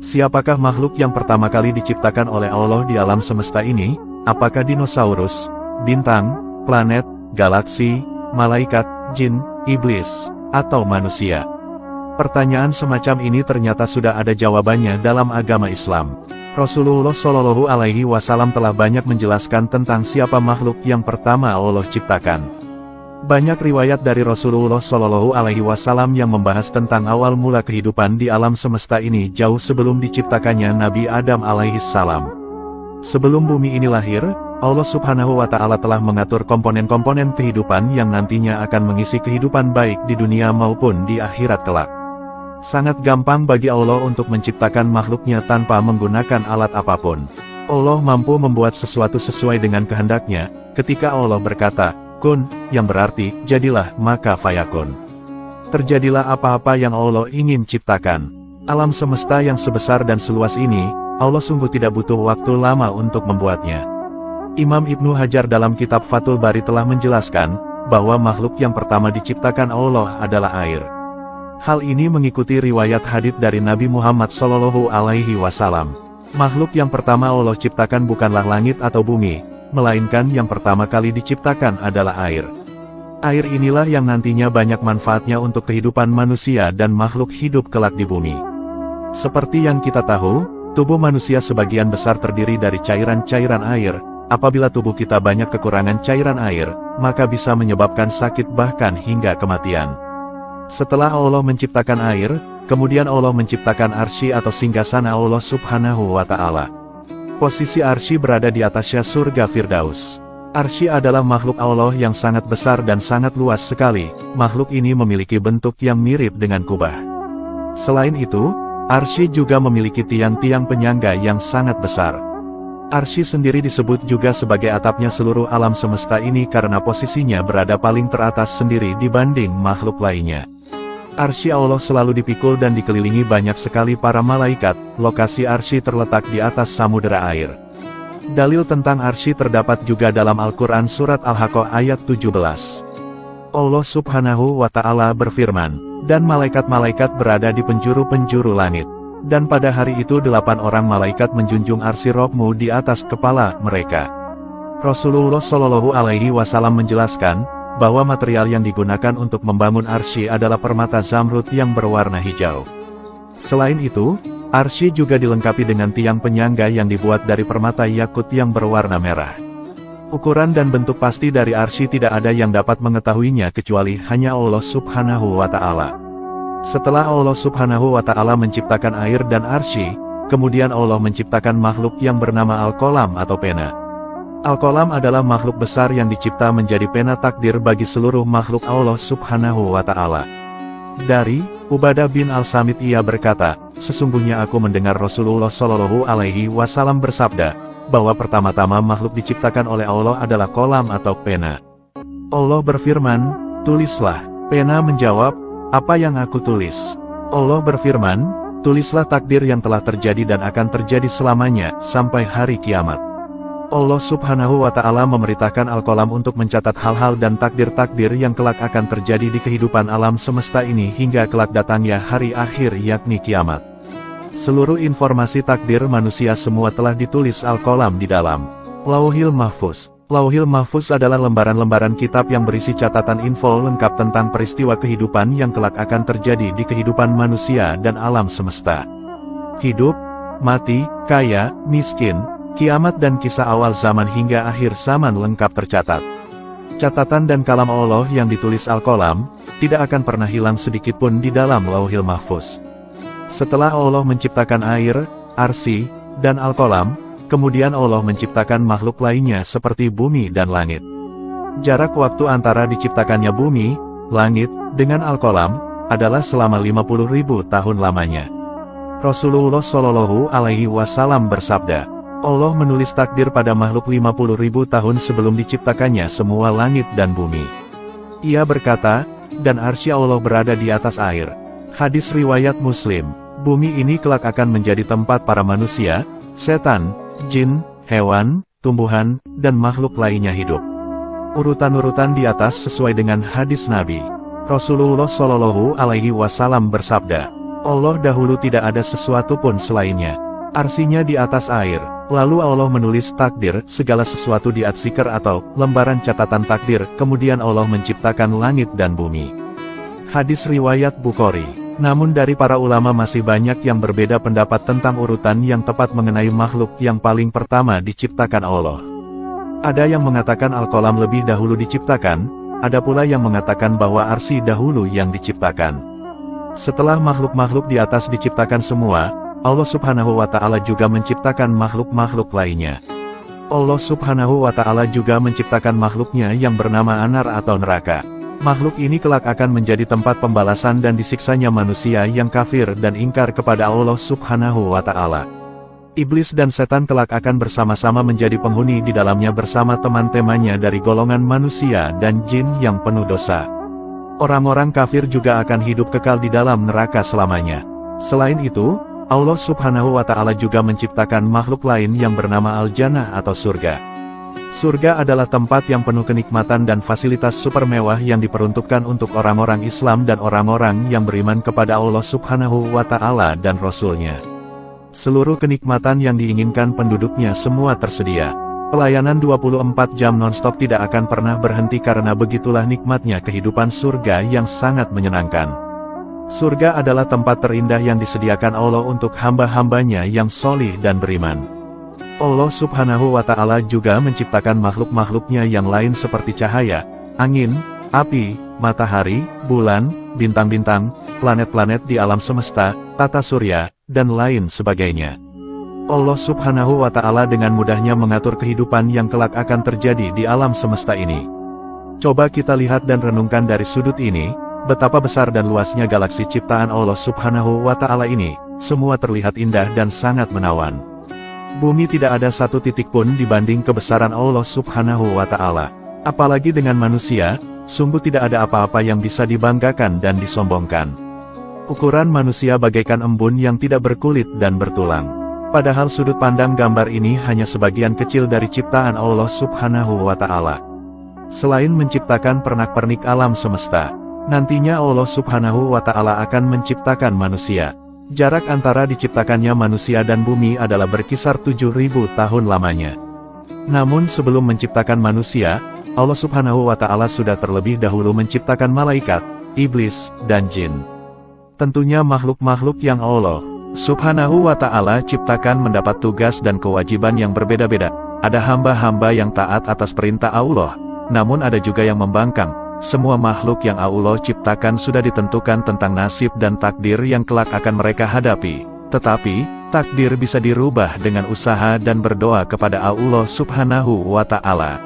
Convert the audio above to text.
Siapakah makhluk yang pertama kali diciptakan oleh Allah di alam semesta ini? Apakah dinosaurus, bintang, planet, galaksi, malaikat, jin, iblis, atau manusia? Pertanyaan semacam ini ternyata sudah ada jawabannya dalam agama Islam. Rasulullah Shallallahu Alaihi Wasallam telah banyak menjelaskan tentang siapa makhluk yang pertama Allah ciptakan. Banyak riwayat dari Rasulullah Shallallahu Alaihi Wasallam yang membahas tentang awal mula kehidupan di alam semesta ini jauh sebelum diciptakannya Nabi Adam alaihissalam. Sebelum bumi ini lahir, Allah Subhanahu wa Ta'ala telah mengatur komponen-komponen kehidupan yang nantinya akan mengisi kehidupan baik di dunia maupun di akhirat kelak. Sangat gampang bagi Allah untuk menciptakan makhluknya tanpa menggunakan alat apapun. Allah mampu membuat sesuatu sesuai dengan kehendaknya. Ketika Allah berkata, kun, yang berarti, jadilah, maka fayakun. Terjadilah apa-apa yang Allah ingin ciptakan. Alam semesta yang sebesar dan seluas ini, Allah sungguh tidak butuh waktu lama untuk membuatnya. Imam Ibnu Hajar dalam kitab Fathul Bari telah menjelaskan, bahwa makhluk yang pertama diciptakan Allah adalah air. Hal ini mengikuti riwayat hadits dari Nabi Muhammad Shallallahu Alaihi Wasallam. Makhluk yang pertama Allah ciptakan bukanlah langit atau bumi, melainkan yang pertama kali diciptakan adalah air. Air inilah yang nantinya banyak manfaatnya untuk kehidupan manusia dan makhluk hidup kelak di bumi. Seperti yang kita tahu, tubuh manusia sebagian besar terdiri dari cairan-cairan air. Apabila tubuh kita banyak kekurangan cairan air, maka bisa menyebabkan sakit bahkan hingga kematian. Setelah Allah menciptakan air, kemudian Allah menciptakan arsy atau singgasana Allah Subhanahu wa Ta'ala. Posisi arsy berada di atasnya surga Firdaus. Arsy adalah makhluk Allah yang sangat besar dan sangat luas sekali. Makhluk ini memiliki bentuk yang mirip dengan kubah. Selain itu, arsy juga memiliki tiang-tiang penyangga yang sangat besar. Arsy sendiri disebut juga sebagai atapnya seluruh alam semesta ini karena posisinya berada paling teratas sendiri dibanding makhluk lainnya. Arsy Allah selalu dipikul dan dikelilingi banyak sekali para malaikat. Lokasi arsy terletak di atas samudera air. Dalil tentang arsy terdapat juga dalam Al-Quran Surat Al-Haqqah ayat 17. Allah Subhanahu wa Ta'ala berfirman, dan malaikat-malaikat berada di penjuru-penjuru langit. Dan pada hari itu 8 orang malaikat menjunjung arsy Rabb-mu di atas kepala mereka. Rasulullah Shallallahu Alaihi Wasallam menjelaskan, bahwa material yang digunakan untuk membangun arsy adalah permata zamrud yang berwarna hijau. Selain itu, arsy juga dilengkapi dengan tiang penyangga yang dibuat dari permata yakut yang berwarna merah. Ukuran dan bentuk pasti dari arsy tidak ada yang dapat mengetahuinya kecuali hanya Allah Subhanahu wa Ta'ala. Setelah Allah Subhanahu wa Ta'ala menciptakan air dan arsy, kemudian Allah menciptakan makhluk yang bernama Al-Qalam atau pena. Al-Qalam adalah makhluk besar yang dicipta menjadi pena takdir bagi seluruh makhluk Allah Subhanahu wa Ta'ala. Dari Ubadah bin Al-Samit ia berkata, sesungguhnya aku mendengar Rasulullah Shallallahu Alaihi Wasallam bersabda, bahwa pertama-tama makhluk diciptakan oleh Allah adalah qalam atau pena. Allah berfirman, tulislah. Pena menjawab, apa yang aku tulis? Allah berfirman, tulislah takdir yang telah terjadi dan akan terjadi selamanya, sampai hari kiamat. Allah Subhanahu wa Ta'ala memerintahkan Al-Qalam untuk mencatat hal-hal dan takdir-takdir yang kelak akan terjadi di kehidupan alam semesta ini hingga kelak datangnya hari akhir yakni kiamat. Seluruh informasi takdir manusia semua telah ditulis Al-Qalam di dalam Lauhil Mahfuz. Lauhil Mahfuz adalah lembaran-lembaran kitab yang berisi catatan info lengkap tentang peristiwa kehidupan yang kelak akan terjadi di kehidupan manusia dan alam semesta. Hidup, mati, kaya, miskin, kiamat dan kisah awal zaman hingga akhir zaman lengkap tercatat. Catatan dan kalam Allah yang ditulis Al-Qalam, tidak akan pernah hilang sedikitpun di dalam Lauhil Mahfuz. Setelah Allah menciptakan air, arsy, dan Al-Qalam, kemudian Allah menciptakan makhluk lainnya seperti bumi dan langit. Jarak waktu antara diciptakannya bumi, langit, dengan Al-Qalam, adalah selama 50.000 tahun lamanya. Rasulullah Shallallahu Alaihi Wasallam bersabda, Allah menulis takdir pada makhluk 50.000 tahun sebelum diciptakannya semua langit dan bumi. Ia berkata, dan arsy Allah berada di atas air. Hadis riwayat Muslim, bumi ini kelak akan menjadi tempat para manusia, setan, jin, hewan, tumbuhan, dan makhluk lainnya hidup. Urutan-urutan di atas sesuai dengan hadis Nabi. Rasulullah Shallallahu Alaihi Wasallam bersabda, Allah dahulu tidak ada sesuatu pun selainnya. Arsinya di atas air. Lalu Allah menulis takdir, segala sesuatu di At-Sikr atau lembaran catatan takdir, kemudian Allah menciptakan langit dan bumi. Hadis riwayat Bukhari. Namun dari para ulama masih banyak yang berbeda pendapat tentang urutan yang tepat mengenai makhluk yang paling pertama diciptakan Allah. Ada yang mengatakan Al-Qalam lebih dahulu diciptakan, ada pula yang mengatakan bahwa Arsy dahulu yang diciptakan. Setelah makhluk-makhluk di atas diciptakan semua, Allah Subhanahu wa Ta'ala juga menciptakan makhluk-makhluk lainnya. Allah Subhanahu wa Ta'ala juga menciptakan makhluknya yang bernama Anar atau neraka. Makhluk ini kelak akan menjadi tempat pembalasan dan disiksanya manusia yang kafir dan ingkar kepada Allah Subhanahu wa Ta'ala. Iblis dan setan kelak akan bersama-sama menjadi penghuni di dalamnya bersama teman-temannya dari golongan manusia dan jin yang penuh dosa. Orang-orang kafir juga akan hidup kekal di dalam neraka selamanya. Selain itu, Allah Subhanahu wa Ta'ala juga menciptakan makhluk lain yang bernama Al-Jannah atau surga. Surga adalah tempat yang penuh kenikmatan dan fasilitas super mewah yang diperuntukkan untuk orang-orang Islam dan orang-orang yang beriman kepada Allah Subhanahu wa Ta'ala dan Rasul-Nya. Seluruh kenikmatan yang diinginkan penduduknya semua tersedia. Pelayanan 24 jam non-stop tidak akan pernah berhenti karena begitulah nikmatnya kehidupan surga yang sangat menyenangkan. Surga adalah tempat terindah yang disediakan Allah untuk hamba-hambanya yang solih dan beriman. Allah Subhanahu wa Ta'ala juga menciptakan makhluk-makhluknya yang lain seperti cahaya, angin, api, matahari, bulan, bintang-bintang, planet-planet di alam semesta, tata surya, dan lain sebagainya. Allah Subhanahu wa Ta'ala dengan mudahnya mengatur kehidupan yang kelak akan terjadi di alam semesta ini. Coba kita lihat dan renungkan dari sudut ini, betapa besar dan luasnya galaksi ciptaan Allah Subhanahu wa Ta'ala ini, semua terlihat indah dan sangat menawan. Bumi tidak ada satu titik pun dibanding kebesaran Allah Subhanahu wa Ta'ala. Apalagi dengan manusia, sungguh tidak ada apa-apa yang bisa dibanggakan dan disombongkan. Ukuran manusia bagaikan embun yang tidak berkulit dan bertulang. Padahal sudut pandang gambar ini hanya sebagian kecil dari ciptaan Allah Subhanahu wa Ta'ala. Selain menciptakan pernak-pernik alam semesta, nantinya Allah Subhanahu wa Ta'ala akan menciptakan manusia. Jarak antara diciptakannya manusia dan bumi adalah berkisar 7.000 tahun lamanya. Namun sebelum menciptakan manusia, Allah Subhanahu wa Ta'ala sudah terlebih dahulu menciptakan malaikat, iblis, dan jin. Tentunya makhluk-makhluk yang Allah Subhanahu wa Ta'ala ciptakan mendapat tugas dan kewajiban yang berbeda-beda. Ada hamba-hamba yang taat atas perintah Allah, namun ada juga yang membangkang. Semua makhluk yang Allah ciptakan sudah ditentukan tentang nasib dan takdir yang kelak akan mereka hadapi. Tetapi, takdir bisa dirubah dengan usaha dan berdoa kepada Allah Subhanahu wa Ta'ala.